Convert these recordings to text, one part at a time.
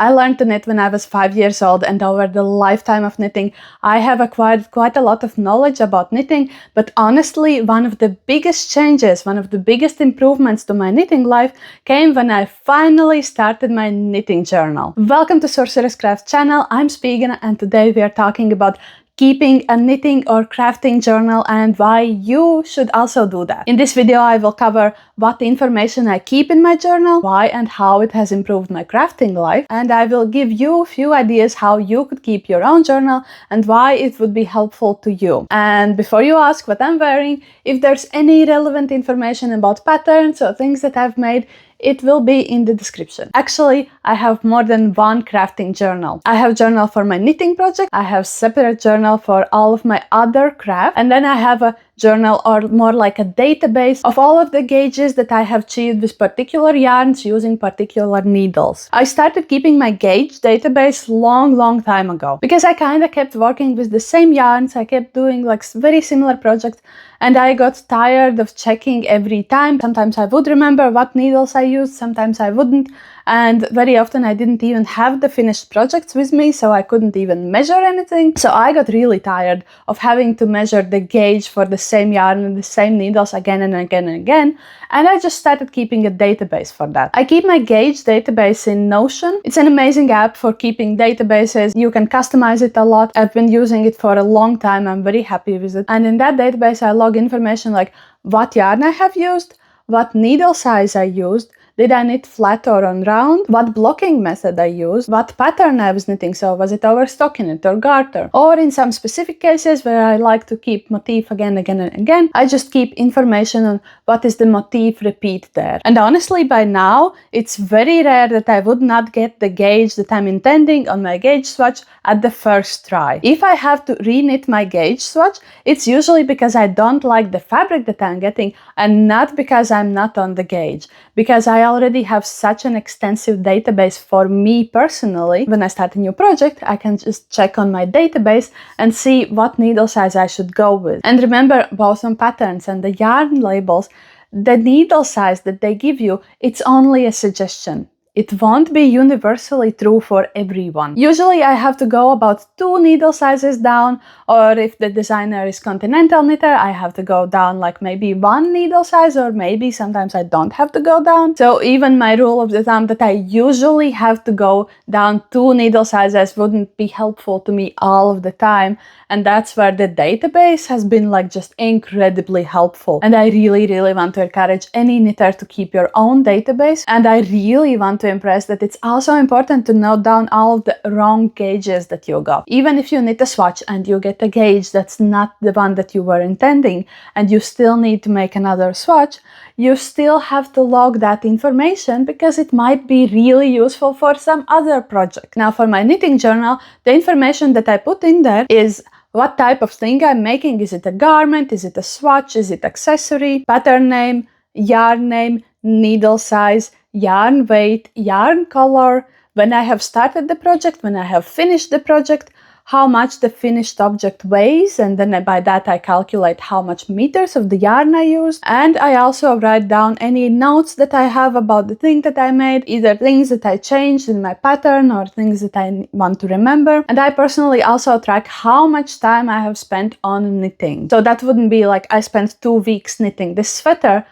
I learned to knit when I was 5 years old, and over the lifetime of knitting, I have acquired quite a lot of knowledge about knitting, but honestly, one of the biggest changes, one of the biggest improvements to my knitting life came when I finally started my knitting journal. Welcome to Sorceress Craft channel, I'm Ailbíona, and today we are talking about keeping a knitting or crafting journal and why you should also do that. In this video, I will cover what information I keep in my journal, why and how it has improved my crafting life, and I will give you a few ideas how you could keep your own journal and why it would be helpful to you. And before you ask what I'm wearing, if there's any relevant information about patterns or things that I've made, it will be in the description. Actually, I have more than one crafting journal. I have a journal for my knitting project, I have a separate journal for all of my other crafts, and then I have a journal, or more like a database, of all of the gauges that I have achieved with particular yarns using particular needles. I started keeping my gauge database long time ago because I kind of kept working with the same yarns. I kept doing like very similar projects and I got tired of checking every time. Sometimes I would remember what needles I used, sometimes I wouldn't, and very often I didn't even have the finished projects with me, so I couldn't even measure anything. So I got really tired of having to measure the gauge for the same yarn and the same needles again and again and again, and I just started keeping a database for that. I keep my gauge database in Notion. It's an amazing app for keeping databases. You can customize it a lot. I've been using it for a long time. I'm very happy with it. And in that database, I log information like what yarn I have used, what needle size I used, did I knit flat or on round? What blocking method I used? What pattern I was knitting? So was it over stockinette or garter? Or in some specific cases where I like to keep motif again and again, I just keep information on what is the motif repeat there. And honestly, by now, it's very rare that I would not get the gauge that I'm intending on my gauge swatch at the first try. If I have to re-knit my gauge swatch, it's usually because I don't like the fabric that I'm getting and not because I'm not on the gauge. Because I already have such an extensive database for me personally. When I start a new project, I can just check on my database and see what needle size I should go with. And remember, both on patterns and the yarn labels, the needle size that they give you, it's only a suggestion. It won't be universally true for everyone. Usually I have to go about 2 needle sizes down, or if the designer is continental knitter, I have to go down like maybe 1 needle size, or maybe sometimes I don't have to go down. So even my rule of the thumb that I usually have to go down 2 needle sizes wouldn't be helpful to me all of the time. And that's where the database has been like just incredibly helpful. And I really want to encourage any knitter to keep your own database. And I really want to impress that it's also important to note down all of the wrong gauges that you got. Even if you knit a swatch and you get a gauge that's not the one that you were intending, and you still need to make another swatch, you still have to log that information because it might be really useful for some other project. Now for my knitting journal, the information that I put in there is what type of thing I'm making. Is it a garment? Is it a swatch? Is it accessory? Pattern name, yarn name, needle size, yarn weight, yarn color, when I have started the project, when I have finished the project, how much the finished object weighs, and then by that I calculate how much meters of the yarn I used. And I also write down any notes that I have about the thing that I made, either things that I changed in my pattern or things that I want to remember. And I personally also track how much time I have spent on knitting. So that wouldn't be like I spent 2 weeks knitting this sweater.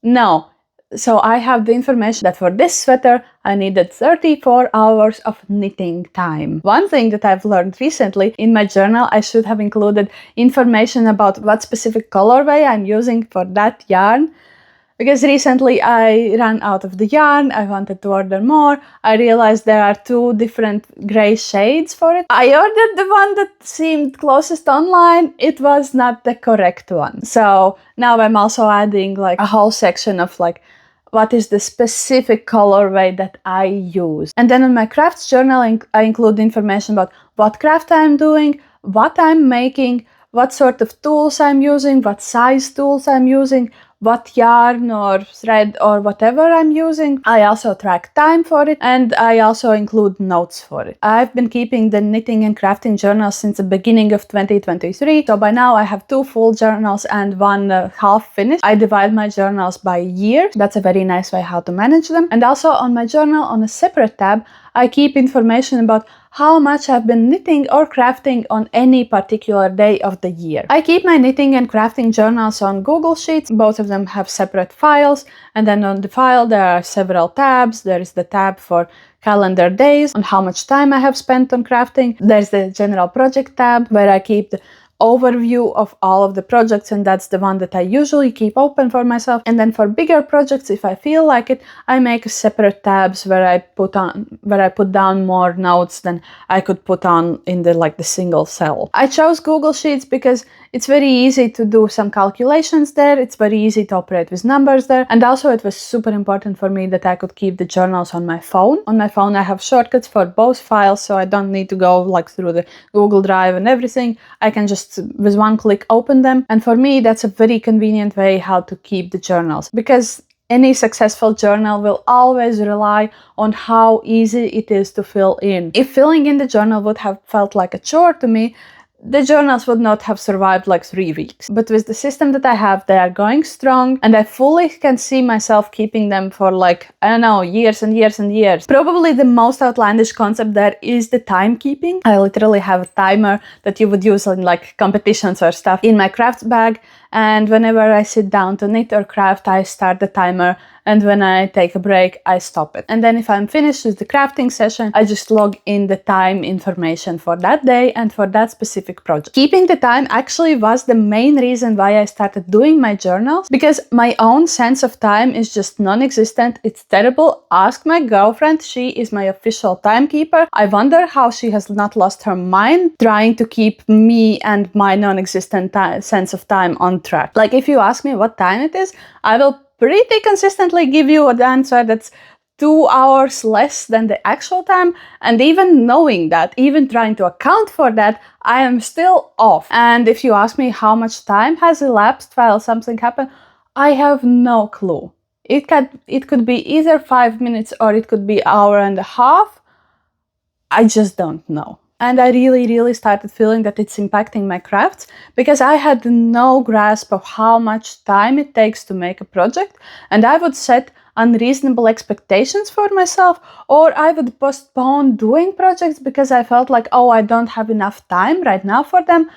No. So I have the information that for this sweater, I needed 34 hours of knitting time. One thing that I've learned recently, in my journal, I should have included information about what specific colorway I'm using for that yarn. Because recently I ran out of the yarn, I wanted to order more. I realized there are 2 different gray shades for it. I ordered the one that seemed closest online. It was not the correct one. So now I'm also adding like a whole section of like, what is the specific colorway that I use. And then in my crafts journal, I include information about what craft I'm doing, what I'm making, what sort of tools I'm using, what size tools I'm using, what yarn or thread or whatever I'm using. I also track time for it, and I also include notes for it. I've been keeping the knitting and crafting journals since the beginning of 2023, so by now I have 2 full journals and 1 half finished. I divide my journals by year. That's a very nice way how to manage them. And also on my journal, on a separate tab, I keep information about how much I've been knitting or crafting on any particular day of the year. I keep my knitting and crafting journals on Google Sheets. Both of them have separate files, and then on the file there are several tabs. There is the tab for calendar days on how much time I have spent on crafting. There's the general project tab where I keep the overview of all of the projects, and that's the one that I usually keep open for myself. And then for bigger projects, if I feel like it, I make separate tabs where I put down more notes than I could put on in the single cell. I chose Google Sheets because it's very easy to do some calculations there. It's very easy to operate with numbers there. And also it was super important for me that I could keep the journals on my phone. On my phone I have shortcuts for both files, so I don't need to go through the Google Drive and everything. I can just with one click open them. And for me that's a very convenient way how to keep the journals, because any successful journal will always rely on how easy it is to fill in. If filling in the journal would have felt like a chore to me, the journals would not have survived 3 weeks. But with the system that I have, they are going strong, and I fully can see myself keeping them for years and years and years. Probably the most outlandish concept there is the timekeeping. I literally have a timer that you would use in competitions or stuff in my crafts bag, and whenever I sit down to knit or craft, I start the timer, and when I take a break, I stop it. And then if I'm finished with the crafting session, I just log in the time information for that day and for that specific project. Keeping the time actually was the main reason why I started doing my journals, because my own sense of time is just non-existent. It's terrible. Ask my girlfriend. She is my official timekeeper. I wonder how she has not lost her mind trying to keep me and my non-existent sense of time on track. If you ask me what time it is, I will pretty consistently give you an answer that's 2 hours less than the actual time, and even knowing that, even trying to account for that, I am still off. And if you ask me how much time has elapsed while something happened, I have no clue. It could be either 5 minutes or it could be an hour and a half. I just don't know. And I really started feeling that it's impacting my crafts, because I had no grasp of how much time it takes to make a project, and I would set unreasonable expectations for myself, or I would postpone doing projects because I felt I don't have enough time right now for them.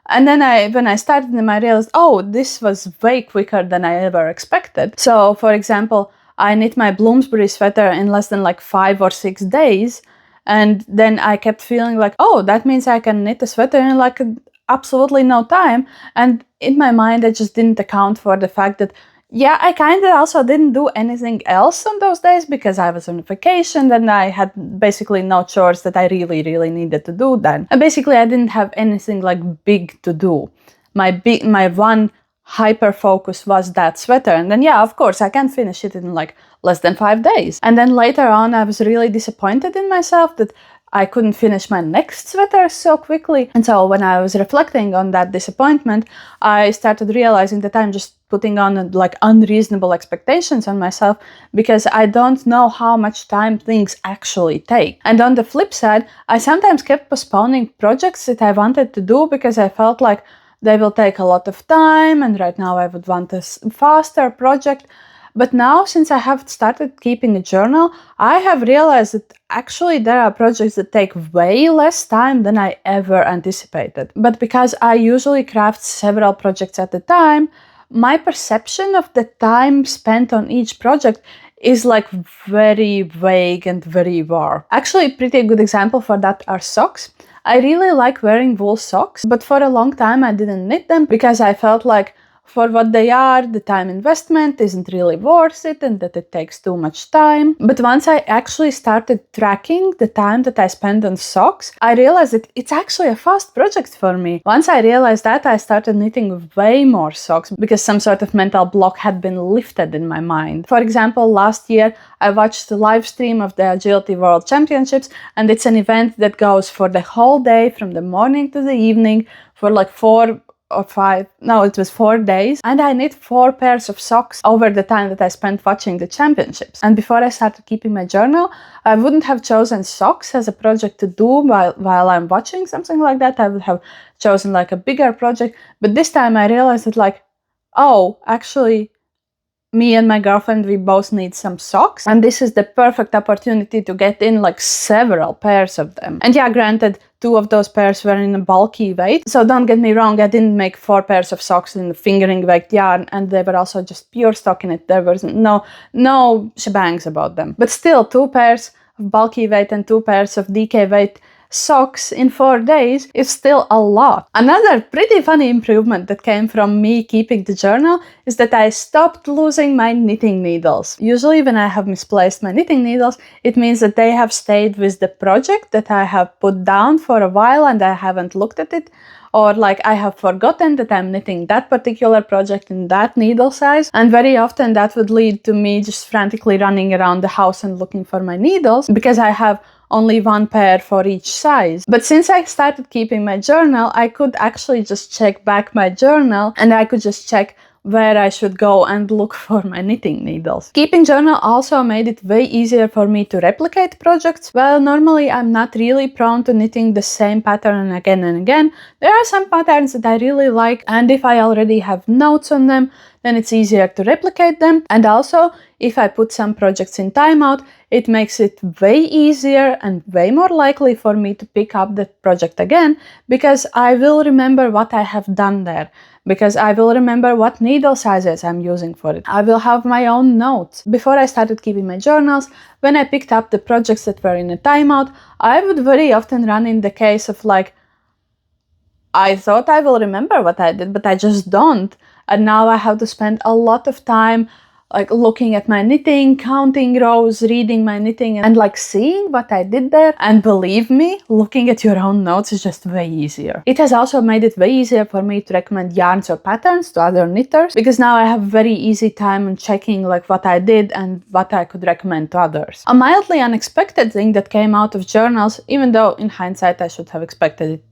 And then when I started them, I realized, this was way quicker than I ever expected. So for example, I knit my Bloomsbury sweater in less than 5 or 6 days. And then I kept feeling that means I can knit a sweater in absolutely no time. And in my mind, I just didn't account for the fact that, I kind of also didn't do anything else on those days because I was on vacation and I had basically no chores that I really needed to do then. And basically, I didn't have anything big to do. My one hyper focus was that sweater, and then of course I can finish it in less than 5 days. And then later on I was really disappointed in myself that I couldn't finish my next sweater so quickly. And so when I was reflecting on that disappointment, I started realizing that I'm just putting on unreasonable expectations on myself, because I don't know how much time things actually take. And on the flip side, I sometimes kept postponing projects that I wanted to do because I felt they will take a lot of time, and right now I would want a faster project. But now, since I have started keeping a journal, I have realized that actually there are projects that take way less time than I ever anticipated. But because I usually craft several projects at a time, my perception of the time spent on each project is very vague and very warm. Actually, a pretty good example for that are socks. I really like wearing wool socks, but for a long time I didn't knit them because I felt for what they are, the time investment isn't really worth it and that it takes too much time. But once I actually started tracking the time that I spend on socks, I realized that it's actually a fast project for me. Once I realized that, I started knitting way more socks because some sort of mental block had been lifted in my mind. For example, last year I watched the live stream of the Agility World Championships, and it's an event that goes for the whole day from the morning to the evening for 4 days, and I knit 4 pairs of socks over the time that I spent watching the championships. And before I started keeping my journal, I wouldn't have chosen socks as a project to do while I'm watching something like that. I would have chosen a bigger project, but this time I realized that actually me and my girlfriend, we both need some socks, and this is the perfect opportunity to get in like several pairs of them. And yeah, granted, 2 of those pairs were in a bulky weight, so don't get me wrong, I didn't make 4 pairs of socks in the fingering weight yarn, and they were also just pure stockinette. There was no shebangs about them. But still, 2 pairs of bulky weight and 2 pairs of DK weight socks in 4 days is still a lot. Another pretty funny improvement that came from me keeping the journal is that I stopped losing my knitting needles. Usually when I have misplaced my knitting needles, it means that they have stayed with the project that I have put down for a while and I haven't looked at it, or like I have forgotten that I'm knitting that particular project in that needle size, and very often that would lead to me just frantically running around the house and looking for my needles because I have only 1 pair for each size. But since I started keeping my journal, I could actually just check back my journal and I could just check where I should go and look for my knitting needles. Keeping journal also made it way easier for me to replicate projects. Well, normally I'm not really prone to knitting the same pattern again and again. There are some patterns that I really like, and if I already have notes on them, then it's easier to replicate them. And also, if I put some projects in timeout, it makes it way easier and way more likely for me to pick up that project again, because I will remember what I have done there, because I will remember what needle sizes I'm using for it. I will have my own notes. Before I started keeping my journals, when I picked up the projects that were in a timeout, I would very often run in the case of like, I thought I will remember what I did, but I just don't. And now I have to spend a lot of time like looking at my knitting, counting rows, reading my knitting, and like seeing what I did there. And believe me, looking at your own notes is just way easier. It has also made it way easier for me to recommend yarns or patterns to other knitters, because now I have very easy time on checking like what I did and what I could recommend to others. A mildly unexpected thing that came out of journals, even though in hindsight I should have expected it,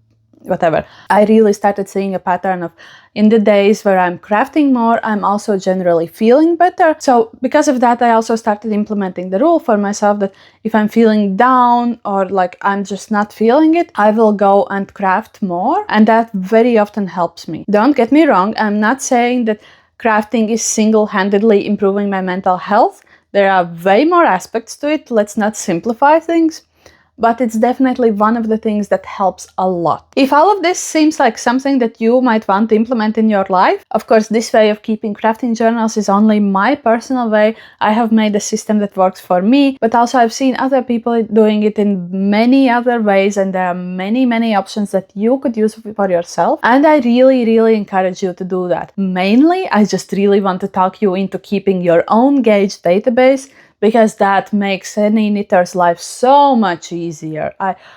whatever. I really started seeing a pattern of, in the days where I'm crafting more, I'm also generally feeling better. So because of that, I also started implementing the rule for myself that if I'm feeling down or like I'm just not feeling it, I will go and craft more. And that very often helps me. Don't get me wrong, I'm not saying that crafting is single-handedly improving my mental health. There are way more aspects to it. Let's not simplify things. But it's definitely one of the things that helps a lot. If all of this seems like something that you might want to implement in your life, of course, this way of keeping crafting journals is only my personal way. I have made a system that works for me, but also I've seen other people doing it in many other ways, and there are many options that you could use for yourself. And I really encourage you to do that. Mainly, I just really want to talk you into keeping your own gauge database, because that makes any knitter's life so much easier.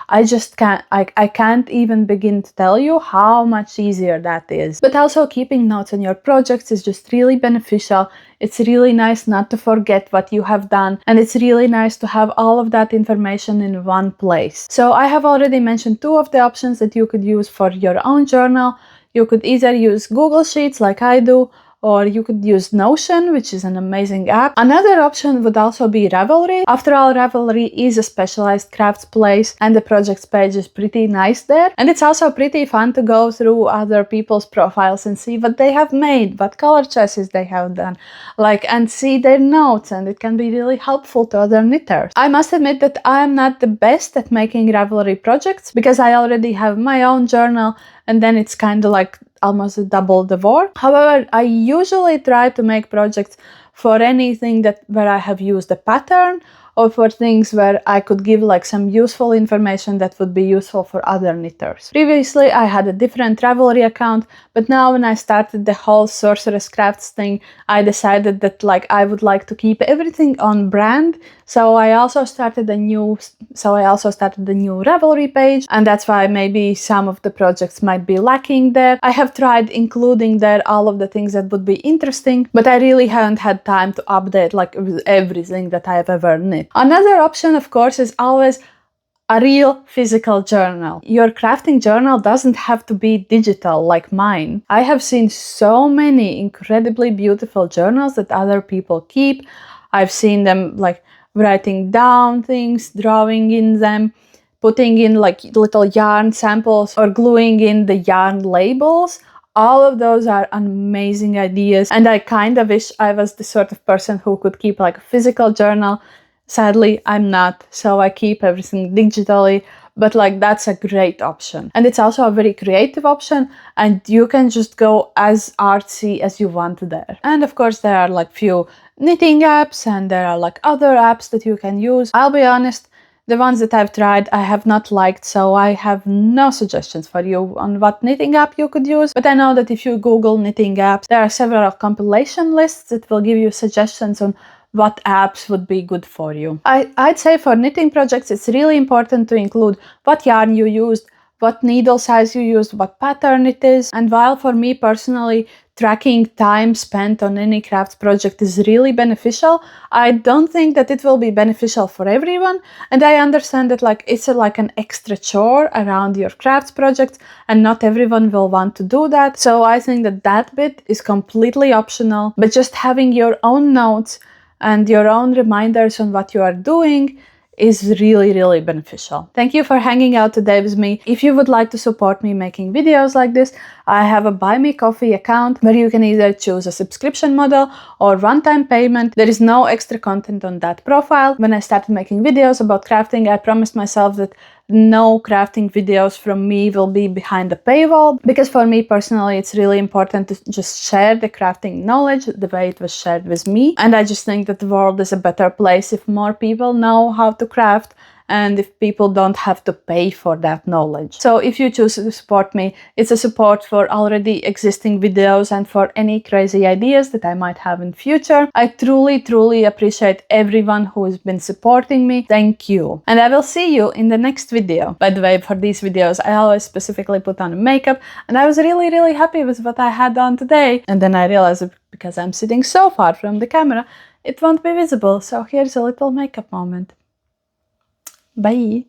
I just can't, I can't even begin to tell you how much easier that is. But also keeping notes on your projects is just really beneficial. It's really nice not to forget what you have done, and it's really nice to have all of that information in one place. So I have already mentioned 2 of the options that you could use for your own journal. You could either use Google Sheets like I do, or you could use Notion, which is an amazing app. Another option would also be Ravelry. After all, Ravelry is a specialized crafts place, and the projects page is pretty nice there. And it's also pretty fun to go through other people's profiles and see what they have made, what color choices they have done, and see their notes, and it can be really helpful to other knitters. I must admit that I'm not the best at making Ravelry projects, because I already have my own journal, and then it's kind of like almost double the work. However, I usually try to make projects for anything where I have used a pattern, or for things where I could give like some useful information that would be useful for other knitters. Previously, I had a different Ravelry account, but now when I started the whole Sorceress Crafts thing, I decided that I would like to keep everything on brand. So I also started a new Ravelry page, and that's why maybe some of the projects might be lacking there. I have tried including there all of the things that would be interesting, but I really haven't had time to update everything that I have ever knit. Another option, of course, is always a real physical journal. Your crafting journal doesn't have to be digital like mine. I have seen so many incredibly beautiful journals that other people keep. I've seen them writing down things, drawing in them, putting in little yarn samples, or gluing in the yarn labels All of those are amazing ideas, and I kind of wish I was the sort of person who could keep like a physical journal. Sadly, I'm not, so I keep everything digitally, but like that's a great option. And it's also a very creative option, and you can just go as artsy as you want there. And of course, there are like few knitting apps, and there are like other apps that you can use. I'll be honest, the ones that I've tried, I have not liked, so I have no suggestions for you on what knitting app you could use. But I know that if you Google knitting apps, there are several compilation lists that will give you suggestions on what apps would be good for you. I'd say for knitting projects, it's really important to include what yarn you used, what needle size you used, what pattern it is. And while for me personally, tracking time spent on any crafts project is really beneficial, I don't think that it will be beneficial for everyone. And I understand that like it's like an extra chore around your crafts project, and not everyone will want to do that. So I think that that bit is completely optional, but just having your own notes and your own reminders on what you are doing is really, really beneficial. Thank you for hanging out today with me. If you would like to support me making videos like this, I have a Buy Me Coffee account where you can either choose a subscription model or one-time payment. There is no extra content on that profile. When I started making videos about crafting, I promised myself that no crafting videos from me will be behind the paywall, because for me personally it's really important to just share the crafting knowledge the way it was shared with me. And I just think that the world is a better place if more people know how to craft, and if people don't have to pay for that knowledge. So if you choose to support me, it's a support for already existing videos and for any crazy ideas that I might have in future. I truly, truly appreciate everyone who has been supporting me. Thank you. And I will see you in the next video. By the way, for these videos, I always specifically put on makeup, and I was really, really happy with what I had on today. And then I realized that because I'm sitting so far from the camera, it won't be visible. So here's a little makeup moment. Bye!